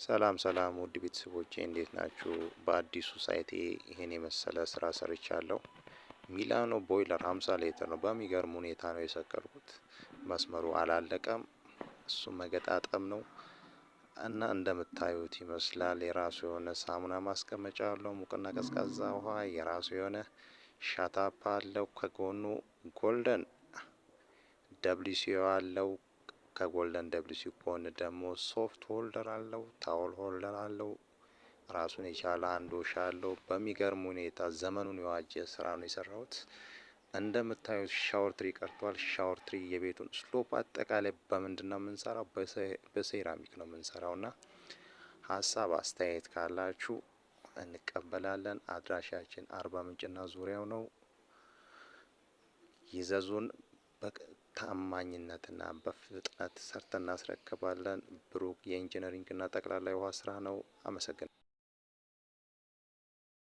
ሰላም ሰላም ውድ ቤተሰቦቼ እንዴት ናችሁ? በአዲሱ ሳይቴ ይሄን የመሰለ ስራ ሰርቻለሁ። ሚላኖ ቦይለር 50 ሊትር ነው። በሚገርም ሁኔታ ነው የሰቀልኩት። መስመሩ አላለቀም። እሱ መገጣጠም ነው እና እንደምታዩት ይመስላል። የራሱ የሆነ ሳሙና ማስቀመጫ አለው። ሙቅና ቀዝቃዛ ውሃ የራሱ የሆነ ሻታፕ አለው። ከጎኑ ጎልደን ደብሊሲዮ አለው። ከጎልደን ደብሊሲ ጎን ደግሞ ሶፍት ሆልደር አለው፣ ታወል ሆልደር አለው። ራሱን የቻለ አንድ ወሻ አለው። በሚገርም ሁኔታ ዘመኑን የዋጀ ስራ ነው የሰራሁት። እንደምታዩት ሻወር ትሪ ቀርቷል። ሻወር ትሪ የቤቱን ስሎፕ አጠቃላይ በምንድነው የምንሰራው? በሴራሚክ ነው የምንሰራውና ሀሳብ አስተያየት ካላችሁ እንቀበላለን። አድራሻችን አርባ ምንጭና ዙሪያው ነው። ይዘዙን። ታማኝነትና በፍጥነት ሰርተን እናስረክባለን። ብሩክ የኢንጂነሪንግና ጠቅላላ የውሃ ስራ ነው። አመሰግናለሁ።